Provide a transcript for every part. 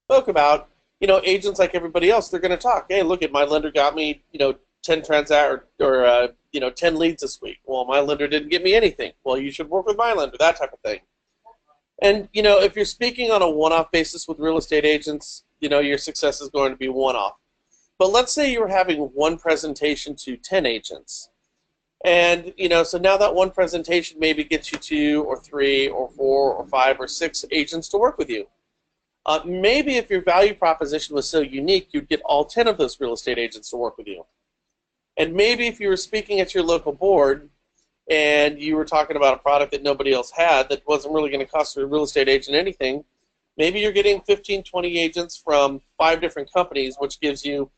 spoke about, agents like everybody else, they're going to talk. Hey, look at my lender got me, 10 10 leads this week. Well, my lender didn't get me anything. Well, you should work with my lender, that type of thing. And, if you're speaking on a one-off basis with real estate agents, your success is going to be one-off. But let's say you were having one presentation to 10 agents. And, so now that one presentation maybe gets you 2 or 3 or 4 or 5 or 6 agents to work with you. Maybe if your value proposition was so unique, you'd get all 10 of those real estate agents to work with you. And maybe if you were speaking at your local board and you were talking about a product that nobody else had that wasn't really going to cost a real estate agent anything, maybe you're getting 15, 20 agents from 5 different companies, which gives you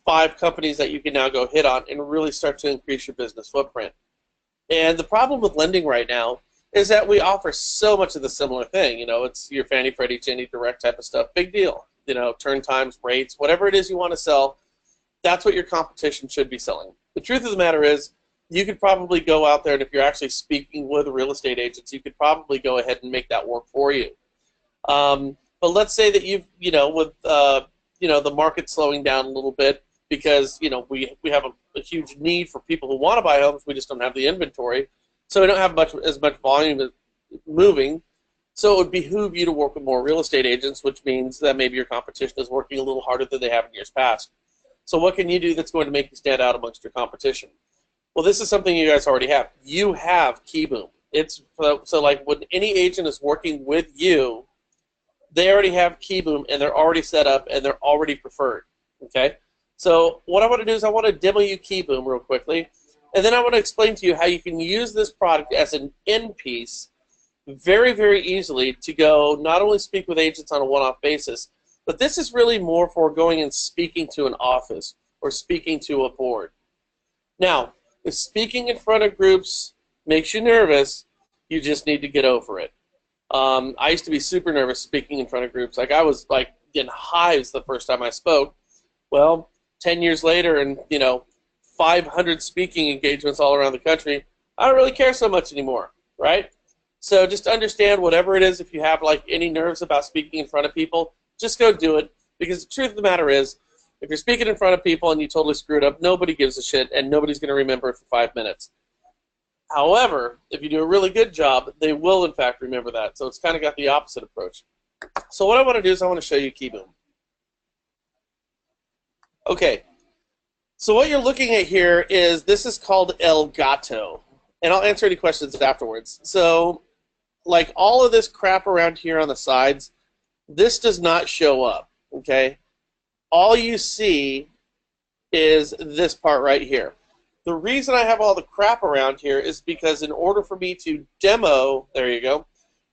5 companies that you can now go hit on and really start to increase your business footprint. And the problem with lending right now is that we offer so much of the similar thing. It's your Fannie, Freddie, Ginnie, direct type of stuff. Big deal. Turn times, rates, whatever it is you want to sell, that's what your competition should be selling. The truth of the matter is, you could probably go out there, and if you're actually speaking with real estate agents, you could probably go ahead and make that work for you. But let's say that with the market slowing down a little bit because we have a huge need for people who want to buy homes, we just don't have the inventory, so we don't have as much volume moving. So it would behoove you to work with more real estate agents, which means that maybe your competition is working a little harder than they have in years past. So what can you do that's going to make you stand out amongst your competition? Well, this is something you guys already have. You have KeyBoom. So like when any agent is working with you, they already have KeyBoom and they're already set up and they're already preferred. Okay. So what I want to do is I want to demo you KeyBoom real quickly, and then I want to explain to you how you can use this product as an end piece very, very easily to go not only speak with agents on a one-off basis, but this is really more for going and speaking to an office or speaking to a board. Now, if speaking in front of groups makes you nervous, you just need to get over it. I used to be super nervous speaking in front of groups. Like I was like in hives the first time I spoke. Well, 10 years later and 500 speaking engagements all around the country, I don't really care so much anymore, right? So just understand whatever it is, if you have like any nerves about speaking in front of people, just go do it, because the truth of the matter is, if you're speaking in front of people and you totally screw it up, nobody gives a shit and nobody's going to remember it for 5 minutes. However, if you do a really good job, they will in fact remember that. So it's kind of got the opposite approach. So what I want to do is I want to show you KeyBoom. Okay, so what you're looking at here is, this is called Elgato, and I'll answer any questions afterwards. So like all of this crap around here on the sides, this does not show up, okay? All you see is this part right here. The reason I have all the crap around here is because in order for me to demo, there you go,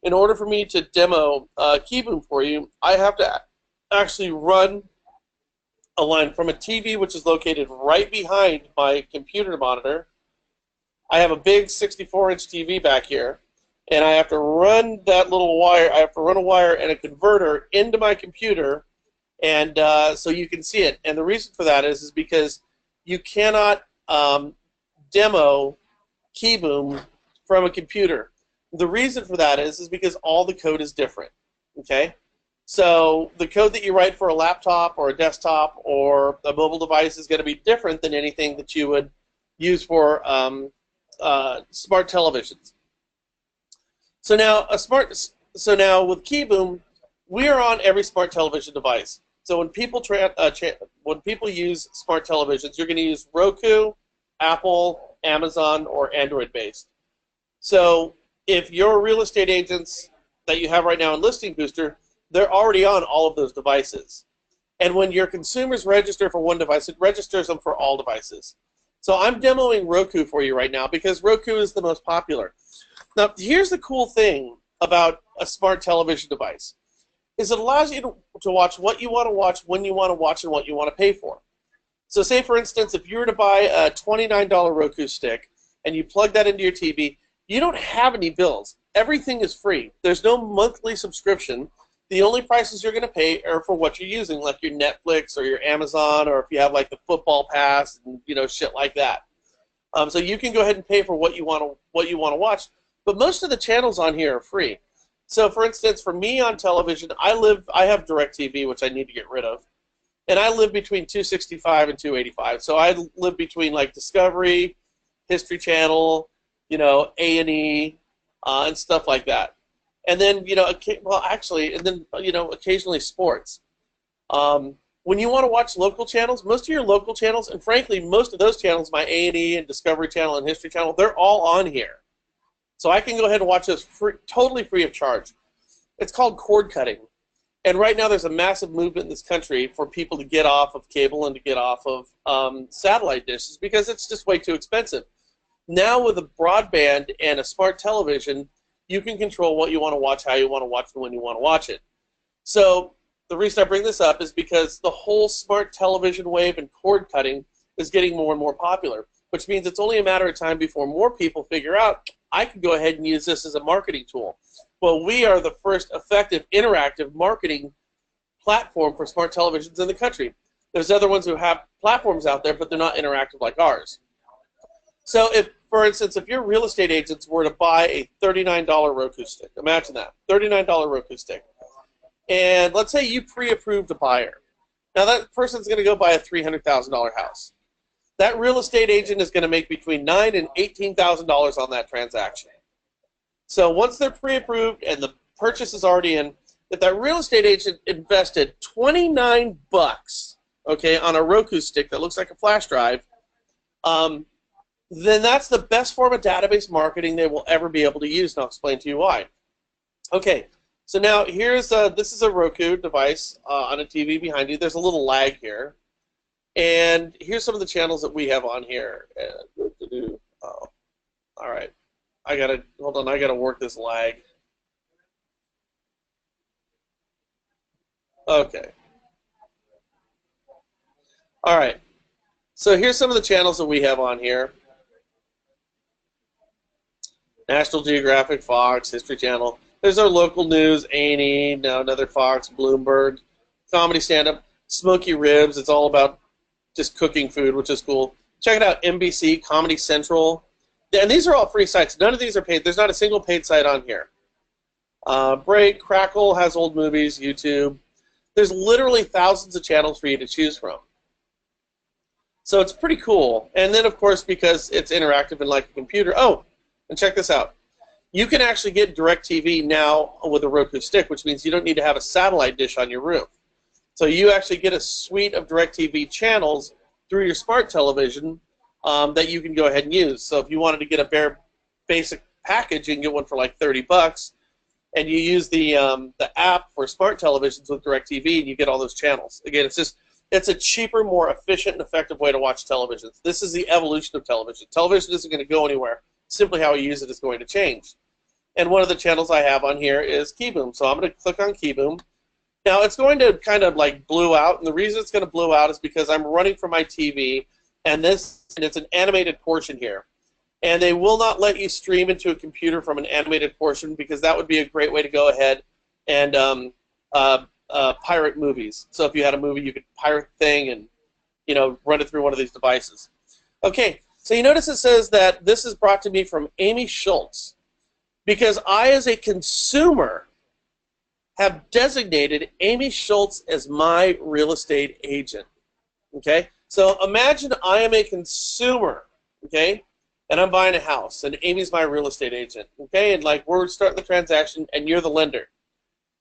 in order for me to demo KeyBoom for you, I have to actually run a line from a TV which is located right behind my computer monitor. I have a big 64-inch TV back here, and I have to run that little wire. I have to run a wire and a converter into my computer, and so you can see it. And the reason for that is because you cannot demo KeyBoom from a computer. The reason for that is because all the code is different. Okay, so the code that you write for a laptop or a desktop or a mobile device is going to be different than anything that you would use for smart televisions. So now with KeyBoom, we are on every smart television device. So when people use smart televisions, you're going to use Roku, Apple, Amazon, or Android-based. So if your real estate agents that you have right now in Listing Booster, they're already on all of those devices. And when your consumers register for one device, it registers them for all devices. So I'm demoing Roku for you right now because Roku is the most popular. Now, here's the cool thing about a smart television device, is it allows you to watch what you want to watch, when you want to watch, and what you want to pay for. So say, for instance, if you were to buy a $29 Roku stick and you plug that into your TV, you don't have any bills. Everything is free. There's no monthly subscription. The only prices you're going to pay are for what you're using, like your Netflix or your Amazon, or if you have like the football pass and shit like that. So you can go ahead and pay for what you want to watch. But most of the channels on here are free. So, for instance, for me on television, I have DirecTV, which I need to get rid of, and I live between 265 and 285. So I live between like Discovery, History Channel, A&E, and stuff like that. And then, well, actually, and then, occasionally sports. When you want to watch local channels, most of your local channels, and frankly, most of those channels, my A&E and Discovery Channel and History Channel, they're all on here. So I can go ahead and watch those totally free of charge. It's called cord cutting. And right now there's a massive movement in this country for people to get off of cable and to get off of satellite dishes because it's just way too expensive. Now with a broadband and a smart television, you can control what you want to watch, how you want to watch it, when you want to watch it. So the reason I bring this up is because the whole smart television wave and cord cutting is getting more and more popular, which means it's only a matter of time before more people figure out, I can go ahead and use this as a marketing tool. Well, we are the first effective interactive marketing platform for smart televisions in the country. There's other ones who have platforms out there, but they're not interactive like ours. So if, for instance, if your real estate agents were to buy a $39 Roku stick, imagine that, $39 Roku stick, and let's say you pre-approved a buyer. Now that person's going to go buy a $300,000 house. That real estate agent is going to make between $9,000 and $18,000 on that transaction. So once they're pre-approved and the purchase is already in, if that real estate agent invested 29 bucks, okay, on a Roku stick that looks like a flash drive, then that's the best form of database marketing they will ever be able to use, and I'll explain to you why. Okay, so now here's this is a Roku device on a TV behind you. There's a little lag here, and here's some of the channels that we have on here. Oh, all right. Hold on, I gotta work this lag. Okay. All right. So here's some of the channels that we have on here. National Geographic, Fox, History Channel. There's our local news, A&E, now another Fox, Bloomberg, comedy stand-up, Smoky Ribs. It's all about just cooking food, which is cool. Check it out, NBC, Comedy Central. And these are all free sites. None of these are paid. There's not a single paid site on here. Break, Crackle has old movies, YouTube. There's literally thousands of channels for you to choose from. So it's pretty cool. And then, of course, because it's interactive and like a computer. Oh, and check this out. You can actually get DirecTV now with a Roku stick, which means you don't need to have a satellite dish on your roof. So you actually get a suite of DirecTV channels through your smart television that you can go ahead and use. So if you wanted to get a bare basic package, you can get one for like 30 bucks, and you use the app for smart televisions with DirecTV, and you get all those channels. Again, it's a cheaper, more efficient, and effective way to watch television. This is the evolution of television. Television isn't going to go anywhere. Simply how we use it is going to change. And one of the channels I have on here is KeyBoom. So I'm going to click on KeyBoom. Now it's going to kind of like blue out, and the reason it's going to blue out is because I'm running from my TV, and it's an animated portion here. And they will not let you stream into a computer from an animated portion because that would be a great way to go ahead and pirate movies. So if you had a movie, you could pirate the thing and run it through one of these devices. Okay, so you notice it says that this is brought to me from Amy Schultz because I, as a consumer, have designated Amy Schultz as my real estate agent. Okay, so imagine I am a consumer, okay, and I'm buying a house, and Amy's my real estate agent, okay, and like we're starting the transaction, and you're the lender,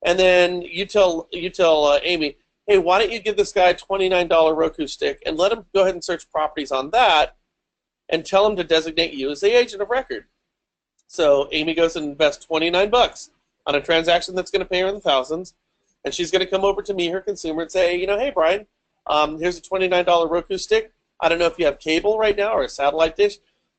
and then you tell Amy, hey, why don't you give this guy a $29 Roku stick and let him go ahead and search properties on that, and tell him to designate you as the agent of record. So Amy goes and invests 29 bucks on a transaction that's going to pay her in the thousands, and she's going to come over to me, her consumer, and say, hey, Brian, here's a $29 Roku stick. I don't know if you have cable right now or a satellite dish,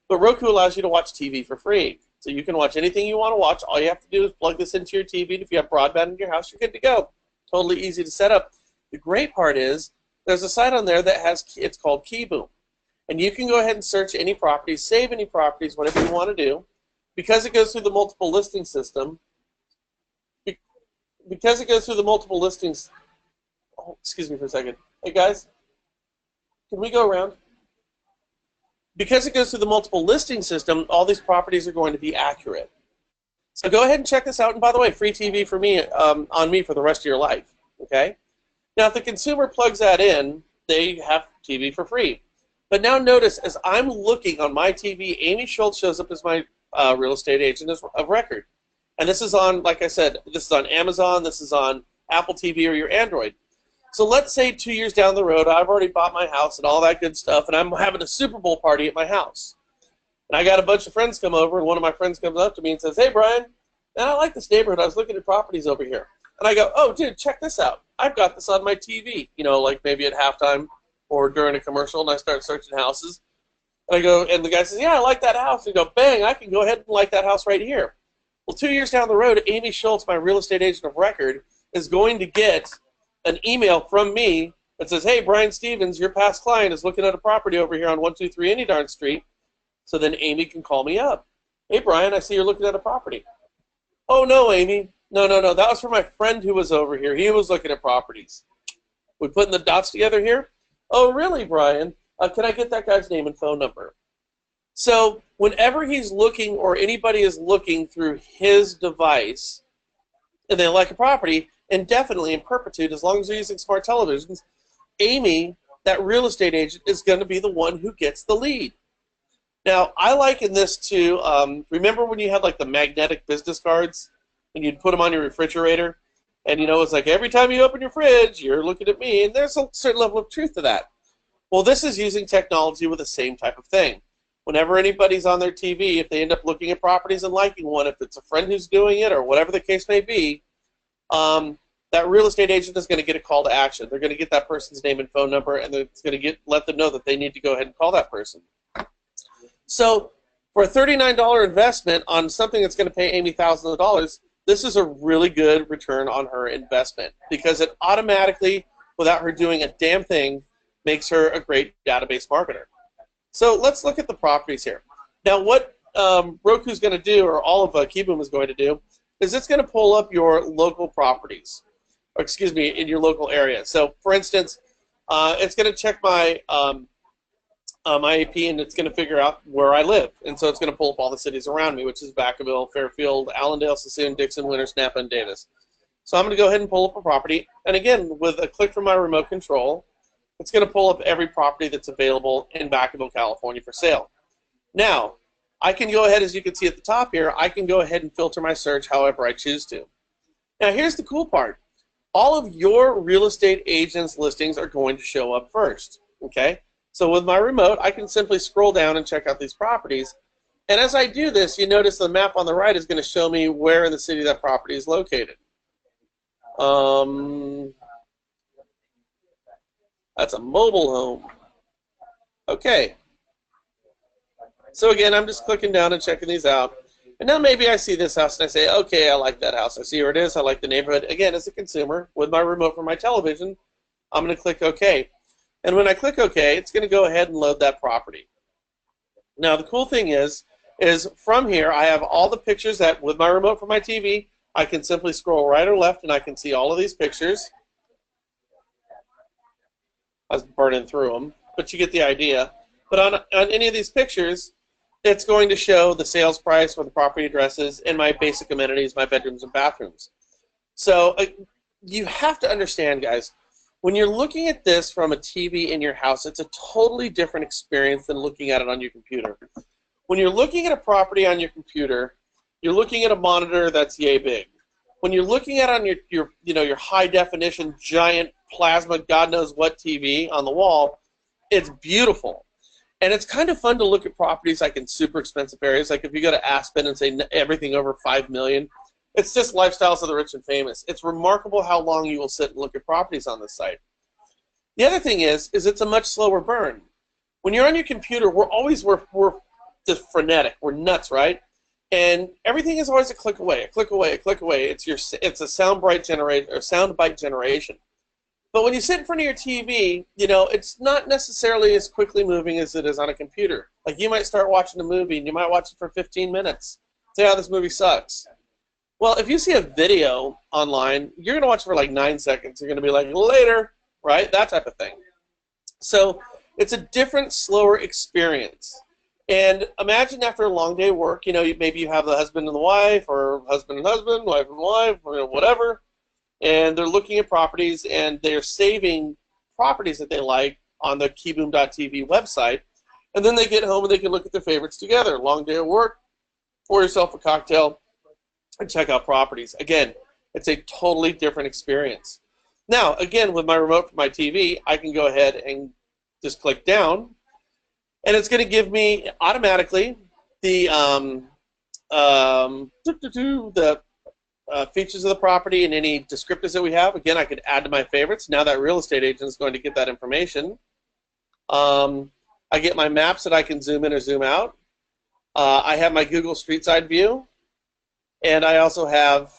but Roku allows you to watch TV for free. So you can watch anything you want to watch. All you have to do is plug this into your TV, and if you have broadband in your house, you're good to go. Totally easy to set up. The great part is there's a site on there that it's called KeyBoom. And you can go ahead and search any properties, save any properties, whatever you want to do. Because it goes through the multiple listing system, because it goes through the multiple listings, oh, excuse me for a second. Hey guys, can we go around? Because it goes through the multiple listing system, all these properties are going to be accurate. So go ahead and check this out. And by the way, free TV for me on me for the rest of your life. Okay. Now, if the consumer plugs that in, they have TV for free. But now notice, as I'm looking on my TV, Amy Schultz shows up as my real estate agent of record. And this is on, like I said, this is on Amazon, this is on Apple TV or your Android. So let's say 2 years down the road, I've already bought my house and all that good stuff, and I'm having a Super Bowl party at my house. And I got a bunch of friends come over, and one of my friends comes up to me and says, "Hey, Brian, man, I like this neighborhood. I was looking at properties over here." And I go, "Oh, dude, check this out. I've got this on my TV," you know, like maybe at halftime or during a commercial, and I start searching houses. And I go, and the guy says, "Yeah, I like that house." And I go, "Bang, I can go ahead and like that house right here." Well, 2 years down the road, Amy Schultz, my real estate agent of record, is going to get an email from me that says, "Hey, Brian Stevens, your past client is looking at a property over here on 123 Any Darn Street." So then Amy can call me up. "Hey, Brian, I see you're looking at a property." "Oh, no, Amy. No. That was for my friend who was over here. He was looking at properties." We putting the dots together here? "Oh, really, Brian? Can I get that guy's name and phone number?" So whenever he's looking or anybody is looking through his device and they like a property, indefinitely in perpetuity, as long as they're using smart televisions, Amy, that real estate agent, is going to be the one who gets the lead. Now, I liken this to, remember when you had like the magnetic business cards and you'd put them on your refrigerator? And you know, it's like every time you open your fridge, you're looking at me, and there's a certain level of truth to that. Well, this is using technology with the same type of thing. Whenever anybody's on their TV, if they end up looking at properties and liking one, if it's a friend who's doing it or whatever the case may be, that real estate agent is going to get a call to action. They're going to get that person's name and phone number, and it's going to let them know that they need to go ahead and call that person. So for a $39 investment on something that's going to pay Amy thousands of dollars, this is a really good return on her investment because it automatically, without her doing a damn thing, makes her a great database marketer. So let's look at the properties here. Now what Roku's going to do, or all of Keyboom is going to do, is it's going to pull up your local properties, or excuse me, in your local area. So for instance, it's going to check my my AP, and it's going to figure out where I live. And so it's going to pull up all the cities around me, which is Vacaville, Fairfield, Allendale, Sassoon, Dixon, Winters, Napa, and Davis. So I'm going to go ahead and pull up a property. And again, with a click from my remote control, it's going to pull up every property that's available in Vacaville, California for sale. Now, I can go ahead, as you can see at the top here, I can go ahead and filter my search however I choose to. Now, here's the cool part. All of your real estate agent's listings are going to show up first, okay? So with my remote, I can simply scroll down and check out these properties. And as I do this, you notice the map on the right is going to show me where in the city that property is located. That's a mobile home. Okay. So again, I'm just clicking down and checking these out. And now maybe I see this house and I say, okay, I like that house. I see where it is. I like the neighborhood. Again, as a consumer, with my remote from my television, I'm going to click OK. And when I click OK, it's going to go ahead and load that property. Now, the cool thing is from here, I have all the pictures that, with my remote from my TV, I can simply scroll right or left, and I can see all of these pictures. I was burning through them, but you get the idea. But on any of these pictures, it's going to show the sales price, where the property address is, and my basic amenities, my bedrooms and bathrooms. So you have to understand, guys, when you're looking at this from a TV in your house, it's a totally different experience than looking at it on your computer. When you're looking at a property on your computer, you're looking at a monitor that's yay big. When you're looking at it on your high definition, giant plasma, God knows what TV on the wall, it's beautiful. And it's kind of fun to look at properties like in super expensive areas. Like if you go to Aspen and say everything over $5 million, it's just lifestyles of the rich and famous. It's remarkable how long you will sit and look at properties on this site. The other thing is it's a much slower burn. When you're on your computer, we're just frenetic. We're nuts, right? And everything is always a click away, a click away, a click away. It's a soundbite generation. But when you sit in front of your TV, you know, it's not necessarily as quickly moving as it is on a computer. Like you might start watching a movie and you might watch it for 15 minutes. Say, oh, this movie sucks. Well, if you see a video online, you're going to watch it for like 9 seconds. You're going to be like, later, right? That type of thing. So it's a different, slower experience. And imagine after a long day of work, maybe you have the husband and the wife, or husband and husband, wife and wife, or whatever, and they're looking at properties and they're saving properties that they like on the keyboom.tv website, and then they get home and they can look at their favorites together. Long day of work, pour yourself a cocktail, and check out properties. Again, it's a totally different experience. Now, again, with my remote from my TV, I can go ahead and just click down, and it's going to give me automatically the features of the property and any descriptors that we have. Again, I could add to my favorites. Now that real estate agent is going to get that information. I get my maps that I can zoom in or zoom out. I have my Google Street Side View, and I also have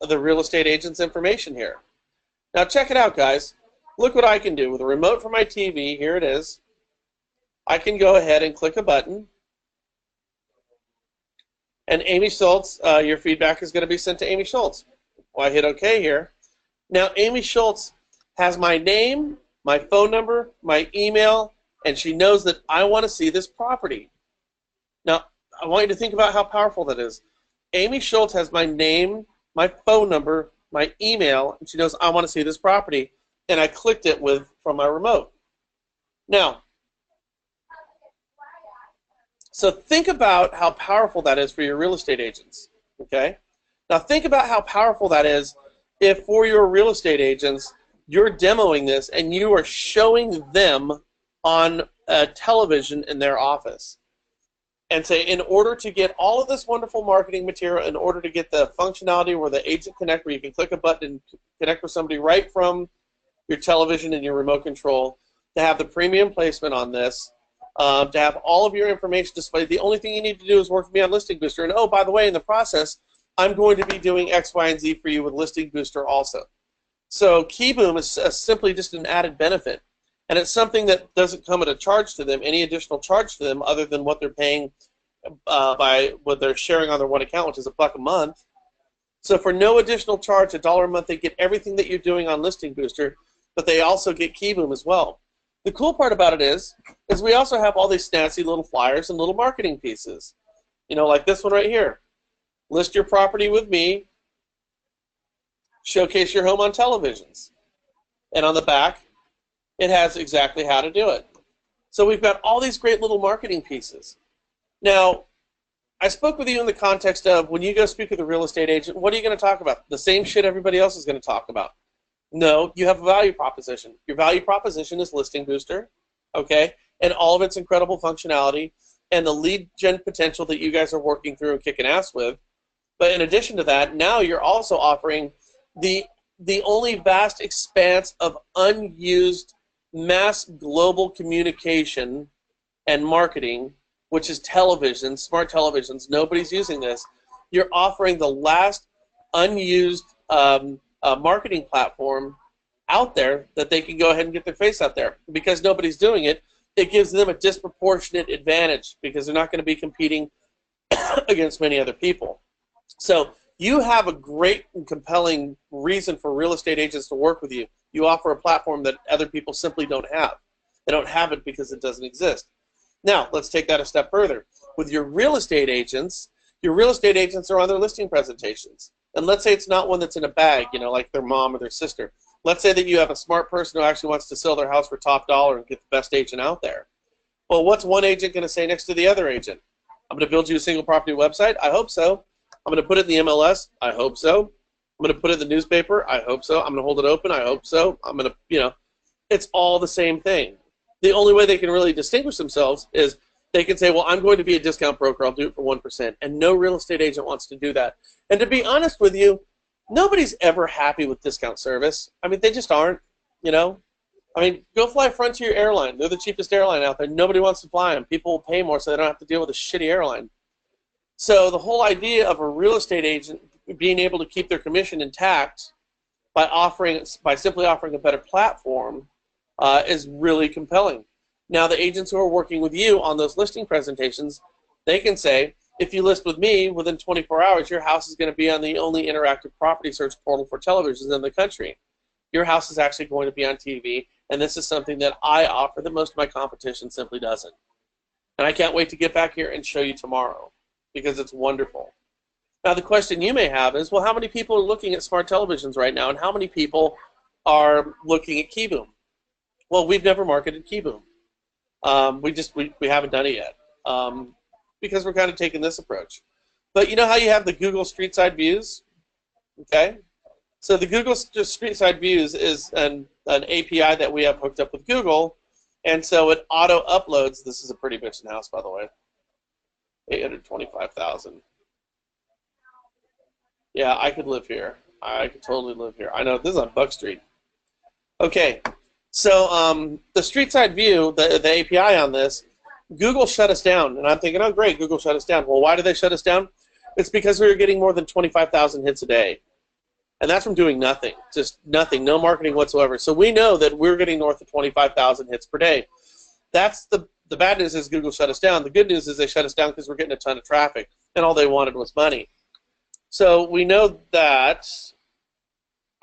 the real estate agent's information here. Now check it out, guys. Look what I can do with a remote from my TV. Here it is. I can go ahead and click a button, and Amy Schultz, your feedback is going to be sent to Amy Schultz. Well, I hit OK here. Now Amy Schultz has my name, my phone number, my email, and she knows that I want to see this property. Now, I want you to think about how powerful that is. Amy Schultz has my name, my phone number, my email, and she knows I want to see this property, and I clicked it from my remote. Now, so think about how powerful that is for your real estate agents, okay? Now think about how powerful that is if for your real estate agents, you're demoing this and you are showing them on a television in their office. And say, in order to get all of this wonderful marketing material, in order to get the functionality where the agent connect, where you can click a button and connect with somebody right from your television and your remote control, to have the premium placement on this, to have all of your information displayed. The only thing you need to do is work with me on Listing Booster. And oh, by the way, in the process, I'm going to be doing X, Y, and Z for you with Listing Booster also. So Keyboom is simply just an added benefit. And it's something that doesn't come at a charge to them, any additional charge to them other than what they're paying by what they're sharing on their one account, which is $1 a month. So for no additional charge, $1 a month, they get everything that you're doing on Listing Booster, but they also get Keyboom as well. The cool part about it is we also have all these snazzy little flyers and little marketing pieces. Like this one right here. List your property with me. Showcase your home on televisions. And on the back, it has exactly how to do it. So we've got all these great little marketing pieces. Now, I spoke with you in the context of when you go speak with a real estate agent, what are you going to talk about? The same shit everybody else is going to talk about. No, you have a value proposition. Your value proposition is Listing Booster, okay, and all of its incredible functionality and the lead gen potential that you guys are working through and kicking ass with. But in addition to that, now you're also offering the only vast expanse of unused mass global communication and marketing, which is television, smart televisions. Nobody's using this. You're offering the last unused marketing platform out there that they can go ahead and get their face out there. Because nobody's doing it, it gives them a disproportionate advantage because they're not going to be competing against many other people. So you have a great and compelling reason for real estate agents to work with you. You offer a platform that other people simply don't have. They don't have it because it doesn't exist. Now, let's take that a step further. With your real estate agents are on their listing presentations. And let's say it's not one that's in a bag, like their mom or their sister. Let's say that you have a smart person who actually wants to sell their house for top dollar and get the best agent out there. Well, what's one agent going to say next to the other agent? I'm going to build you a single property website? I hope so. I'm going to put it in the MLS? I hope so. I'm going to put it in the newspaper? I hope so. I'm going to hold it open? I hope so. I'm going to, it's all the same thing. The only way they can really distinguish themselves is they can say, well, I'm going to be a discount broker. I'll do it for 1%. And no real estate agent wants to do that. And to be honest with you, nobody's ever happy with discount service. I mean, they just aren't, I mean, go fly Frontier Airline. They're the cheapest airline out there. Nobody wants to fly them. People will pay more so they don't have to deal with a shitty airline. So the whole idea of a real estate agent being able to keep their commission intact by simply offering a better platform is really compelling. Now, the agents who are working with you on those listing presentations, they can say, if you list with me, within 24 hours, your house is going to be on the only interactive property search portal for televisions in the country. Your house is actually going to be on TV, and this is something that I offer that most of my competition simply doesn't. And I can't wait to get back here and show you tomorrow because it's wonderful. Now, the question you may have is, well, how many people are looking at smart televisions right now, and how many people are looking at KeyBoom? Well, we've never marketed KeyBoom. We haven't done it yet because we're kind of taking this approach. But you know how you have the Google Street Side Views? Okay? So the Google Street Side Views is an API that we have hooked up with Google, and so it auto-uploads. This is a pretty bitchin' house, by the way. 825,000. Yeah, I could live here. I could totally live here. I know, this is on Buck Street. Okay, so the Street Side View, the API on this, Google shut us down. And I'm thinking, oh, great, Google shut us down. Well, why did they shut us down? It's because we were getting more than 25,000 hits a day. And that's from doing nothing, just nothing, no marketing whatsoever. So we know that we're getting north of 25,000 hits per day. That's the bad news is Google shut us down. The good news is they shut us down because we're getting a ton of traffic, and all they wanted was money. So we know that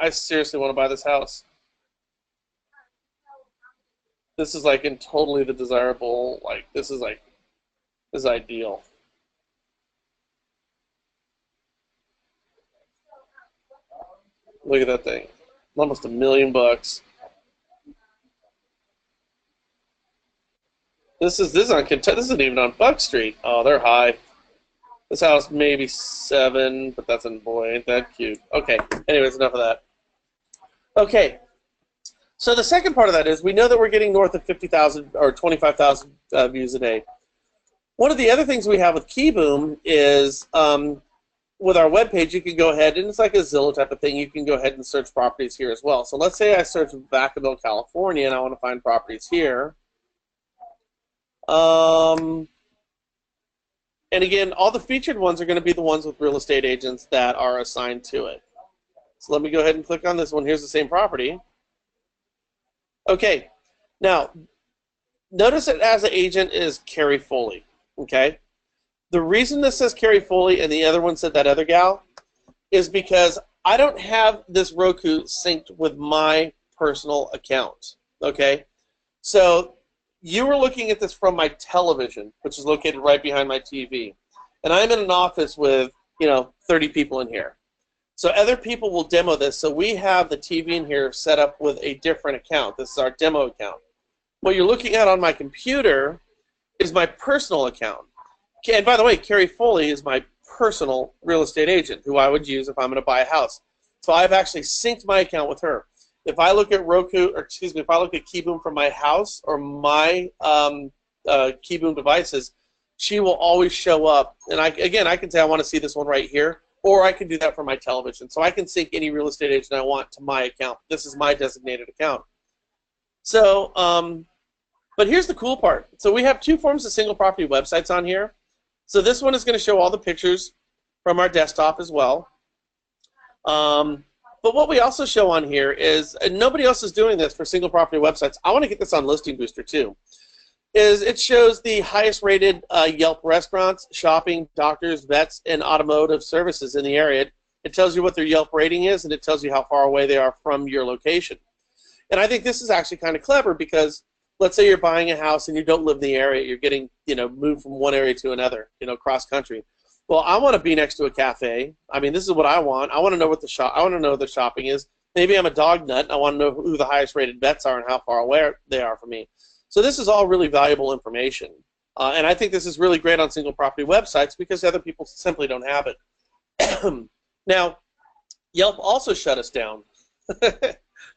I seriously want to buy this house. This is like in totally the desirable, like this is ideal. Look at that thing. Almost $1 million bucks. This is on Kentucky. This isn't even on Buck Street. Oh, they're high. This house maybe 7, but that's boy, ain't that cute. Okay. Anyways, enough of that. Okay. So the second part of that is we know that we're getting north of 50,000 or 25,000 views a day. One of the other things we have with KeyBoom is with our webpage, you can go ahead, and it's like a Zillow type of thing, you can go ahead and search properties here as well. So let's say I search Vacaville, California, and I want to find properties here. And again, all the featured ones are going to be the ones with real estate agents that are assigned to it. So let me go ahead and click on this one. Here's the same property. Okay, now notice that as an agent is Carrie Foley. Okay, the reason this says Carrie Foley and the other one said that other gal is because I don't have this Roku synced with my personal account. Okay, so you were looking at this from my television, which is located right behind my TV, and I'm in an office with 30 people in here. So other people will demo this. So we have the TV in here set up with a different account. This is our demo account. What you're looking at on my computer is my personal account. And by the way, Carrie Foley is my personal real estate agent who I would use if I'm going to buy a house. So I've actually synced my account with her. If I look at if I look at KeyBoom from my house or my KeyBoom devices, she will always show up. And I can say I want to see this one right here, or I can do that from my television. So I can sync any real estate agent I want to my account. This is my designated account. So, but here's the cool part. So we have 2 forms of single property websites on here. So this one is going to show all the pictures from our desktop as well. But what we also show on here is, and nobody else is doing this for single property websites, I want to get this on Listing Booster too, is it shows the highest rated Yelp restaurants, shopping, doctors, vets, and automotive services in the area. It tells you what their Yelp rating is, and it tells you how far away they are from your location. And I think this is actually kind of clever because let's say you're buying a house and you don't live in the area, you're getting moved from one area to another, cross country. Well, I want to be next to a cafe. I mean, this is what I want. I want to know what I want to know what the shopping is. Maybe I'm a dog nut. And I want to know who the highest rated vets are and how far away they are from me. So this is all really valuable information. And I think this is really great on single property websites because other people simply don't have it. Now, Yelp also shut us down,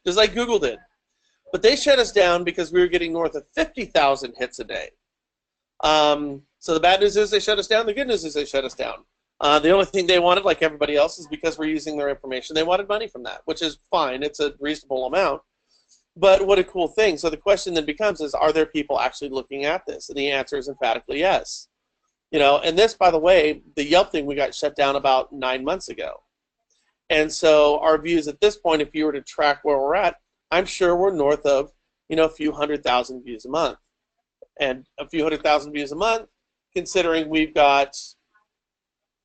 just like Google did. But they shut us down because we were getting north of 50,000 hits a day. So the bad news is they shut us down. The good news is they shut us down. The only thing they wanted, like everybody else, is because we're using their information, they wanted money from that, which is fine. It's a reasonable amount. But what a cool thing. So the question then becomes is, are there people actually looking at this? And the answer is emphatically yes. And this, by the way, the Yelp thing, we got shut down about 9 months ago. And so our views at this point, if you were to track where we're at, I'm sure we're north of, a few 100,000 views a month. And a few 100,000 views a month, considering we've got,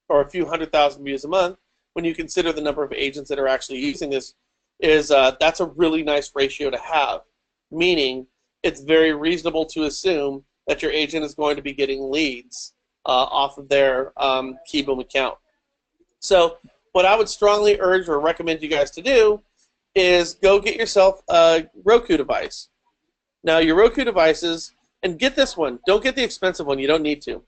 or a few 100,000 views a month, when you consider the number of agents that are actually using this, that's a really nice ratio to have. Meaning, it's very reasonable to assume that your agent is going to be getting leads off of their KeyBoom account. So what I would strongly urge or recommend you guys to do is go get yourself a Roku device. Now, your Roku devices, and get this one. Don't get the expensive one. You don't need to.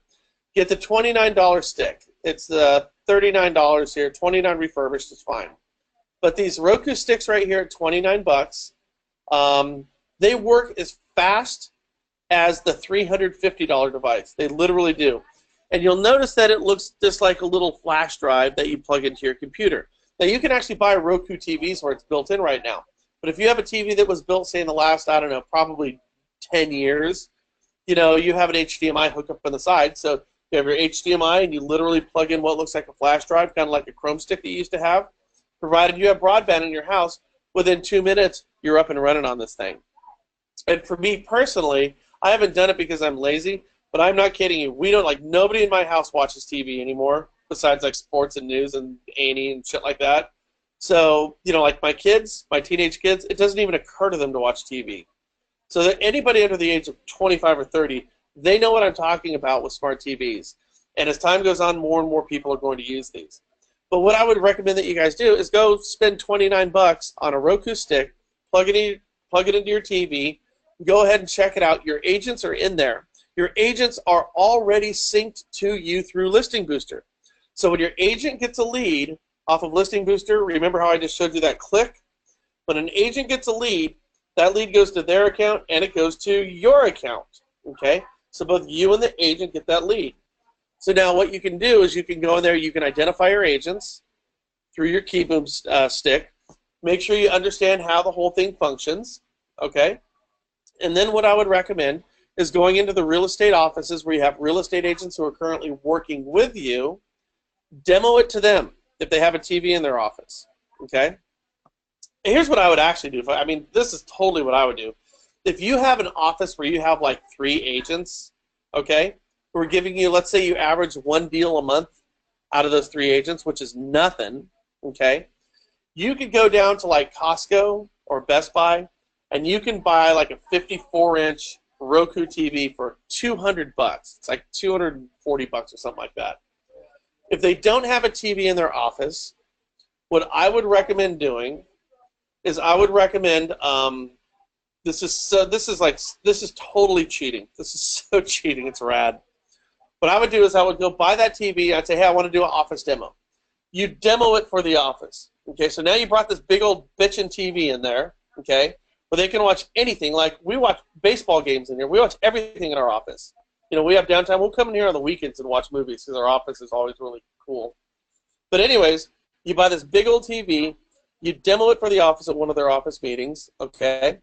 Get the $29 stick. It's the $39 here. $29 refurbished is fine. But these Roku sticks right here at 29 bucks, they work as fast as the $350 device. They literally do. And you'll notice that it looks just like a little flash drive that you plug into your computer. Now, you can actually buy Roku TVs where it's built in right now. But if you have a TV that was built, say, in the last, I don't know, probably 10 years, you know, you have an HDMI hookup on the side. So you have your HDMI, and you literally plug in what looks like a flash drive, kind of like a Chrome stick that you used to have. Provided you have broadband in your house, within 2 minutes, you're up and running on this thing. And for me personally, I haven't done it because I'm lazy, but I'm not kidding you. We don't, like, nobody in my house watches TV anymore, besides, like, sports and news and A&E and shit like that. So, you know, like my kids, my teenage kids, it doesn't even occur to them to watch TV. So that anybody under the age of 25 or 30, they know what I'm talking about with smart TVs. And as time goes on, more and more people are going to use these. But what I would recommend that you guys do is go spend 29 bucks on a Roku stick, plug it into your TV, go ahead and check it out. Your agents are in there. Your agents are already synced to you through Listing Booster. So when your agent gets a lead off of Listing Booster, remember how I just showed you that click? When an agent gets a lead, that lead goes to their account and it goes to your account. Okay? So both you and the agent get that lead. So now what you can do is you can go in there, you can identify your agents through your KeyBoom stick. Make sure you understand how the whole thing functions. Okay? And then what I would recommend is going into the real estate offices where you have real estate agents who are currently working with you, demo it to them if they have a TV in their office. Okay? And here's what I would actually do. I mean, this is totally what I would do. If you have an office where you have like 3 agents, okay, who are giving you, let's say you average 1 deal a month out of those 3 agents, which is nothing, okay, you could go down to like Costco or Best Buy and you can buy like a 54-inch Roku TV for 200 bucks. It's like 240 bucks or something like that. If they don't have a TV in their office, what I would recommend doing is I would recommend this is totally cheating. This is so cheating. It's rad. What I would do is I would go buy that TV. I'd say, hey, I want to do an office demo. You demo it for the office. Okay, so now you brought this big old bitchin' TV in there. Okay, where they can watch anything. Like we watch baseball games in here. We watch everything in our office. You know, we have downtime. We'll come in here on the weekends and watch movies because our office is always really cool. But anyways, you buy this big old TV. You demo it for the office at one of their office meetings, okay?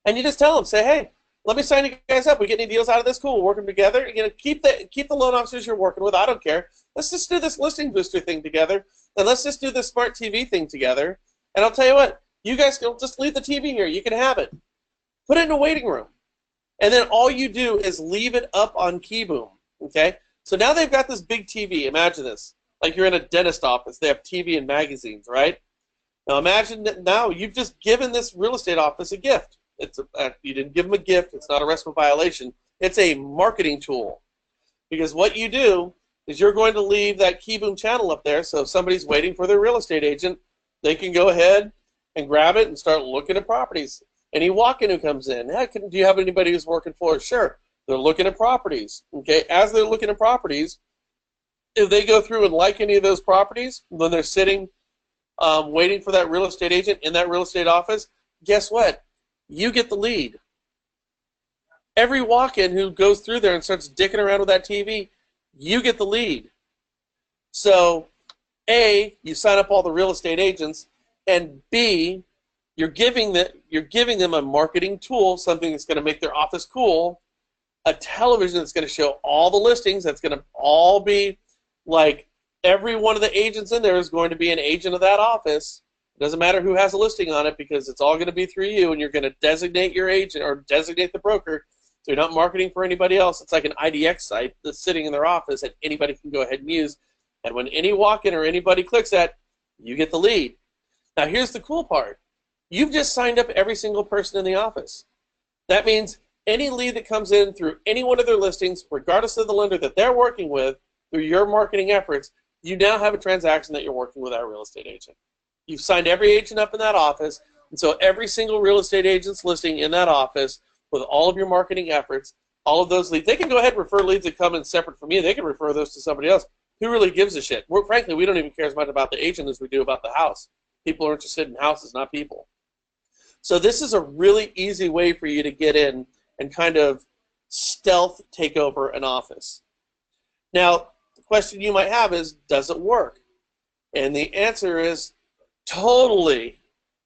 And you just tell them, say, hey, let me sign you guys up. We get any deals out of this? Cool, we'll work them together. You know, keep the loan officers you're working with. I don't care. Let's just do this Listing Booster thing together, and let's just do this smart TV thing together. And I'll tell you what, you guys can just leave the TV here. You can have it. Put it in a waiting room. And then all you do is leave it up on KeyBoom, okay? So now they've got this big TV. Imagine this. Like you're in a dentist office. They have TV and magazines, right? Now imagine that now you've just given this real estate office a gift. You didn't give them a gift. It's not a RESPA violation. It's a marketing tool. Because what you do is you're going to leave that KeyBoom channel up there, so if somebody's waiting for their real estate agent, they can go ahead and grab it and start looking at properties. Any walk-in who comes in, hey, do you have anybody who's working for us? Sure. They're looking at properties. Okay. As they're looking at properties, if they go through and like any of those properties, then they're sitting waiting for that real estate agent in that real estate office, guess what? You get the lead. Every walk-in who goes through there and starts dicking around with that TV, you get the lead. So, A, you sign up all the real estate agents, and B, you're giving them a marketing tool, something that's going to make their office cool, a television that's going to show all the listings, that's going to all be like every one of the agents in there is going to be an agent of that office. It doesn't matter who has a listing on it because it's all going to be through you, and you're going to designate your agent or designate the broker. So you're not marketing for anybody else. It's like an IDX site that's sitting in their office that anybody can go ahead and use. And when any walk-in or anybody clicks that, you get the lead. Now here's the cool part. You've just signed up every single person in the office. That means Any lead that comes in through any one of their listings, regardless of the lender that they're working with, through your marketing efforts, you now have a transaction that you're working with our real estate agent. You've signed every agent up in that office, and so every single real estate agent's listing in that office with all of your marketing efforts, all of those leads, they can go ahead and refer leads that come in separate from you. They can refer those to somebody else. Who really gives a shit? Frankly, we don't even care as much about the agent as we do about the house. People are interested in houses, not people. So this is a really easy way for you to get in and kind of stealth take over an office. Now, the question you might have is, does it work? And the answer is totally.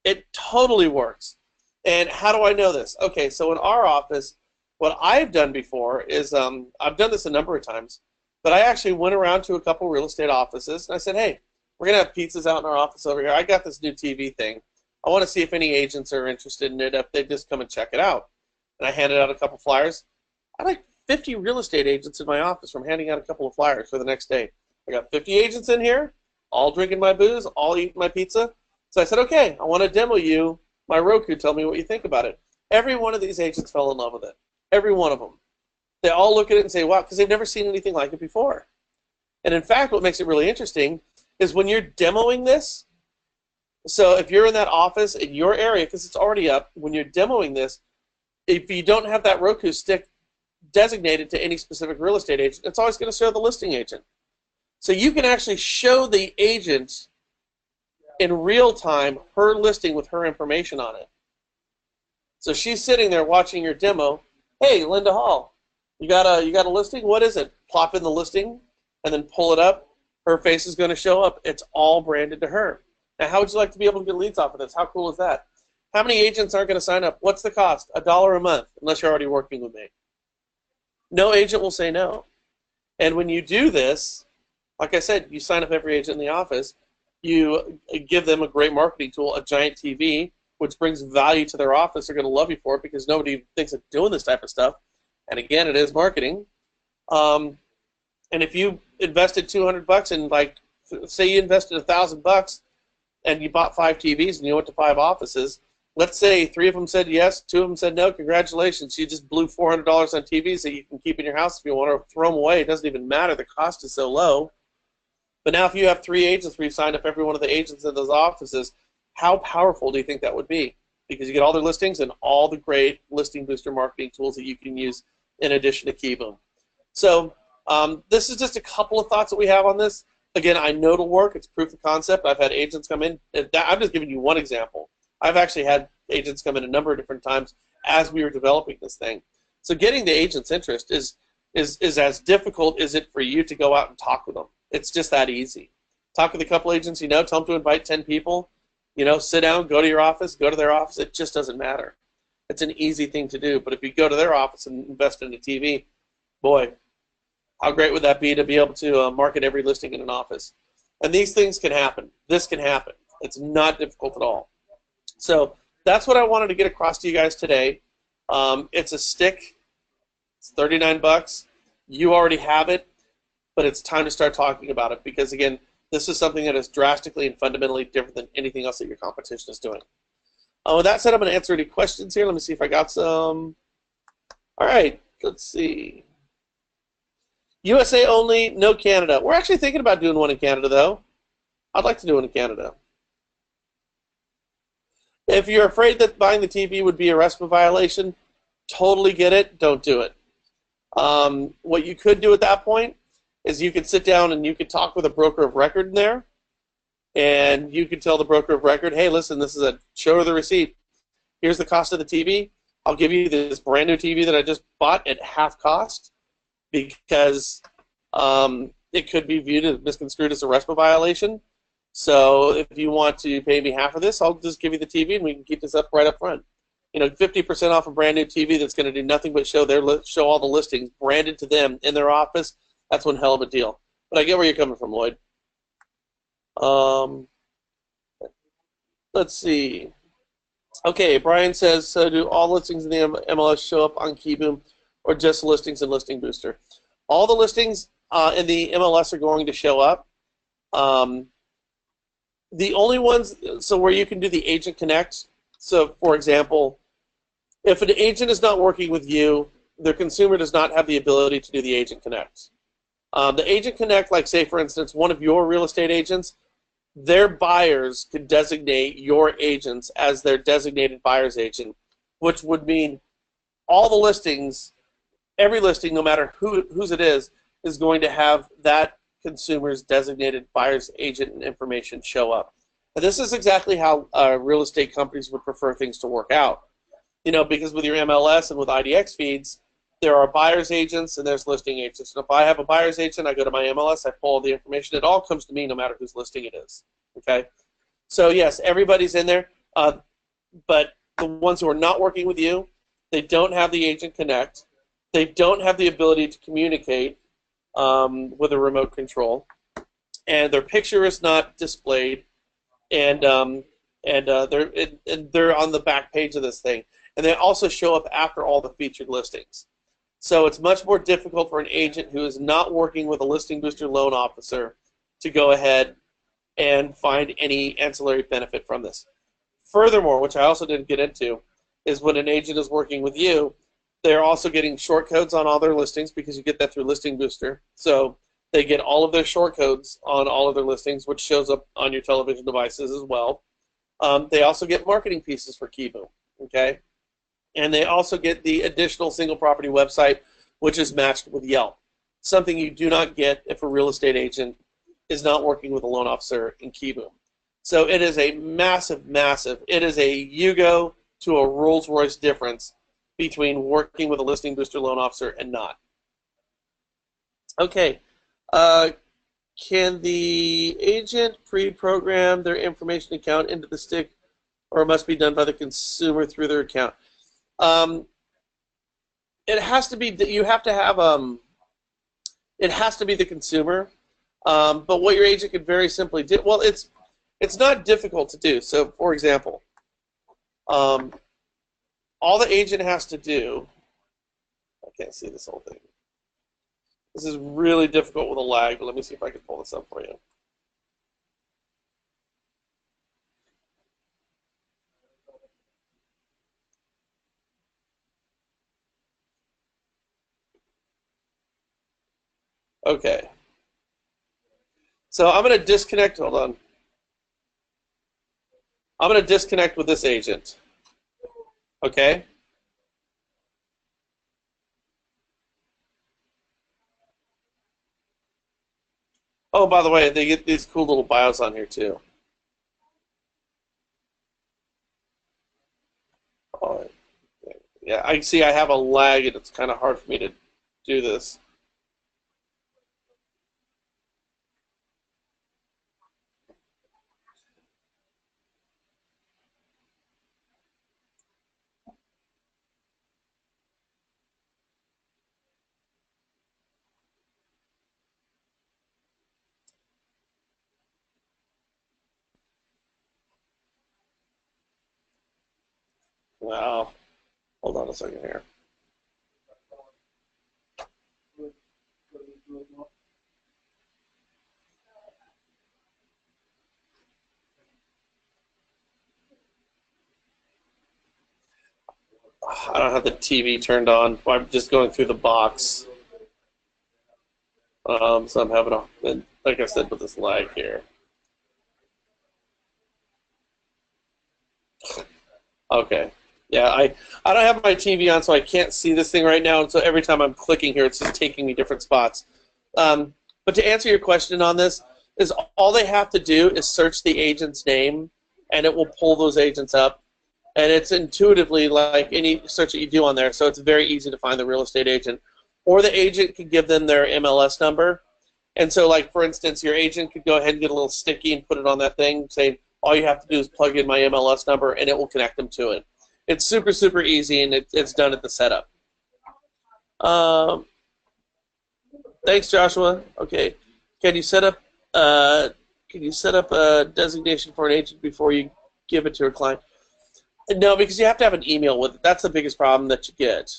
It totally works. And how do I know this? Okay, so in our office, what I've done before is, I've done this a number of times, but I actually went around to a couple real estate offices and I said, hey, we're going to have pizzas out in our office over here. I got this new TV thing. I want to see if any agents are interested in it, if they just come and check it out. And I handed out a couple flyers. I had like 50 real estate agents in my office from handing out a couple of flyers for the next day. I got 50 agents in here, all drinking my booze, all eating my pizza. So I said, okay, I want to demo you my Roku. Tell me what you think about it. Every one of these agents fell in love with it. Every one of them. They all look at it and say, wow, because they've never seen anything like it before. And in fact, what makes it really interesting is when you're demoing this, so if you're in that office in your area, because it's already up, when you're demoing this, if you don't have that Roku stick designated to any specific real estate agent, it's always going to show the listing agent. So you can actually show the agent in real time her listing with her information on it. So she's sitting there watching your demo. Hey, Linda Hall, you got a listing? What is it? Plop in the listing and then pull it up. Her face is going to show up. It's all branded to her. Now, how would you like to be able to get leads off of this? How cool is that? How many agents aren't going to sign up? What's the cost? $1 a month, unless you're already working with me. No agent will say no. And when you do this, like I said, you sign up every agent in the office. You give them a great marketing tool, a giant TV, which brings value to their office. They're going to love you for it because nobody thinks of doing this type of stuff. And again, it is marketing. And if you invested $200 in, like, say you invested $1,000 and you bought 5 TVs and you went to 5 offices, let's say 3 of them said yes, 2 of them said no, congratulations. You just blew $400 on TVs that you can keep in your house if you want to throw them away. It doesn't even matter. The cost is so low. But now if you have 3 agents where you signed up every one of the agents in those offices, how powerful do you think that would be? Because you get all their listings and all the great listing booster marketing tools that you can use in addition to KeyBoom. So this is just a couple of thoughts that we have on this. Again, I know it'll work. It's proof of concept. I've had agents come in. I'm just giving you one example. I've actually had agents come in a number of different times as we were developing this thing. So getting the agent's interest is as difficult as it for you to go out and talk with them. It's just that easy. Talk with a couple agents you know, tell them to invite 10 people, you know, sit down, go to your office, go to their office. It just doesn't matter. It's an easy thing to do. But if you go to their office and invest in a TV, boy, how great would that be to be able to market every listing in an office? And these things can happen. This can happen. It's not difficult at all. So that's what I wanted to get across to you guys today. It's a stick. It's $39. You already have it, but it's time to start talking about it because, again, this is something that is drastically and fundamentally different than anything else that your competition is doing. With that said, I'm going to answer any questions here. Let me see if I got some. All right, let's see. USA only, no Canada. We're actually thinking about doing one in Canada, though. I'd like to do one in Canada. If you're afraid that buying the TV would be a RESPA violation, totally get it. Don't do it. What you could do at that point is you could sit down and you could talk with a broker of record in there, and you could tell the broker of record, hey, listen, this is a show the receipt. Here's the cost of the TV. I'll give you this brand new TV that I just bought at half cost because it could be viewed as misconstrued as a RESPA violation. So if you want to pay me half of this, I'll just give you the TV and we can keep this up right up front. You know, 50% off a brand new TV that's going to do nothing but show all the listings branded to them in their office. That's one hell of a deal. But I get where you're coming from, Lloyd. Let's see. Okay, Brian says, so do all listings in the MLS show up on KeyBoom or just listings in Listing Booster? All the listings in the MLS are going to show up. The only ones, so where you can do the Agent Connect, so for example, If an agent is not working with you, their consumer does not have the ability to do the Agent Connect. The Agent Connect, like say for instance, one of your real estate agents, their buyers could designate your agents as their designated buyer's agent, which would mean all the listings, every listing, no matter whose it is going to have that consumer's designated buyer's agent information show up. And this is exactly how real estate companies would prefer things to work out. You know, because with your MLS and with IDX feeds, there are buyer's agents and there's listing agents. And if I have a buyer's agent, I go to my MLS, I pull all the information. It all comes to me no matter whose listing it is. Okay? So yes, everybody's in there, but the ones who are not working with you, they don't have the Agent Connect. They don't have the ability to communicate with a remote control, and their picture is not displayed, and they're on the back page of this thing, and they also show up after all the featured listings. So it's much more difficult for an agent who is not working with a listing booster loan officer to go ahead and find any ancillary benefit from this. Furthermore, which I also didn't get into, is when an agent is working with you, they're also getting short codes on all their listings because you get that through Listing Booster. So they get all of their short codes on all of their listings, which shows up on your television devices as well. They also get marketing pieces for KeyBoom, okay? And they also get the additional single property website, which is matched with Yelp, something you do not get if a real estate agent is not working with a loan officer in KeyBoom. So it is a massive, it is a Yugo to a Rolls-Royce difference between working with a Listing Booster loan officer and not. Okay, can the agent pre-program their information account into the stick, or it must be done by the consumer through their account? It has to be, you have to have, it has to be the consumer, but what your agent could very simply do, well, it's not difficult to do. So, for example, all the agent has to do, I can't see this whole thing. This is really difficult with a lag, but let me see if I can pull this up for you. Okay. So I'm going to disconnect, hold on. I'm going to disconnect with this agent. Okay? Oh, by the way, they get these cool little bios on here too. Oh, yeah, I see I have a lag and it's kind of hard for me to do this. Wow. Hold on a second here. I don't have the TV turned on. I'm just going through the box. So I'm having a, like I said, with this lag here. Okay. Yeah, I don't have my TV on, so I can't see this thing right now. And so every time I'm clicking here, it's just taking me different spots. But to answer your question on this, is all they have to do is search the agent's name, and it will pull those agents up. And it's intuitively like any search that you do on there, so it's very easy to find the real estate agent. Or the agent can give them their MLS number. And so, like, for instance, your agent could go ahead and get a little sticky and put it on that thing, saying, all you have to do is plug in my MLS number, and it will connect them to it. It's super, super easy, and it's done at the setup. Thanks, Joshua. Okay, can you set up a designation for an agent before you give it to a client? No, because you have to have an email with it. That's the biggest problem that you get.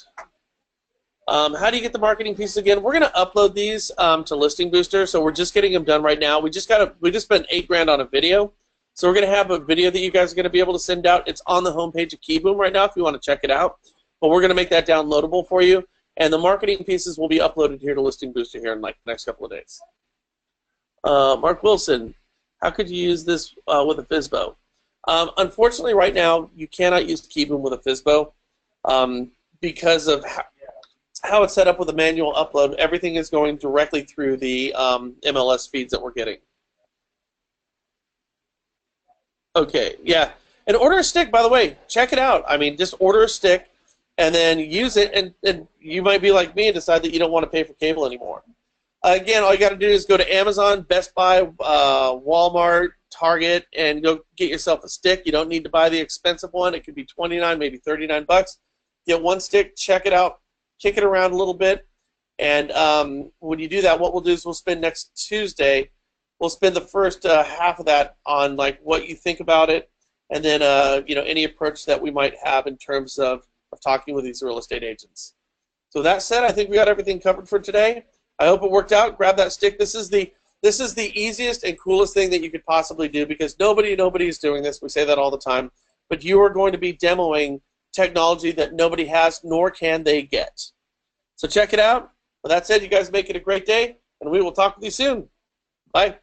How do you get the marketing piece again? We're going to upload these to Listing Booster, so we're just getting them done right now. We just spent $8,000 on a video, so we're going to have a video that you guys are going to be able to send out. It's on the homepage of KeyBoom right now if you want to check it out. but we're going to make that downloadable for you, and the marketing pieces will be uploaded here to Listing Booster here in like the next couple of days. Mark Wilson, how could you use this with a FSBO? Unfortunately, right now, you cannot use Keyboom with a FSBO because of how it's set up with a manual upload. Everything is going directly through the MLS feeds that we're getting. Okay, yeah. And order a stick, by the way. Check it out. I mean, just order a stick and then use it, and you might be like me and decide that you don't want to pay for cable anymore. Again, all you got to do is go to Amazon, Best Buy, Walmart, Target, and go get yourself a stick. You don't need to buy the expensive one. It could be $29, maybe $39. Get one stick, check it out, kick it around a little bit, and when you do that, what we'll do is we'll spend next Tuesday, we'll spend the first half of that on like what you think about it, and then any approach that we might have in terms of talking with these real estate agents. So that said, I think we got everything covered for today. I hope it worked out. Grab that stick. This is the easiest and coolest thing that you could possibly do because nobody is doing this. We say that all the time. But you are going to be demoing technology that nobody has, nor can they get. So check it out. With that said, you guys make it a great day, and we will talk with you soon. Bye.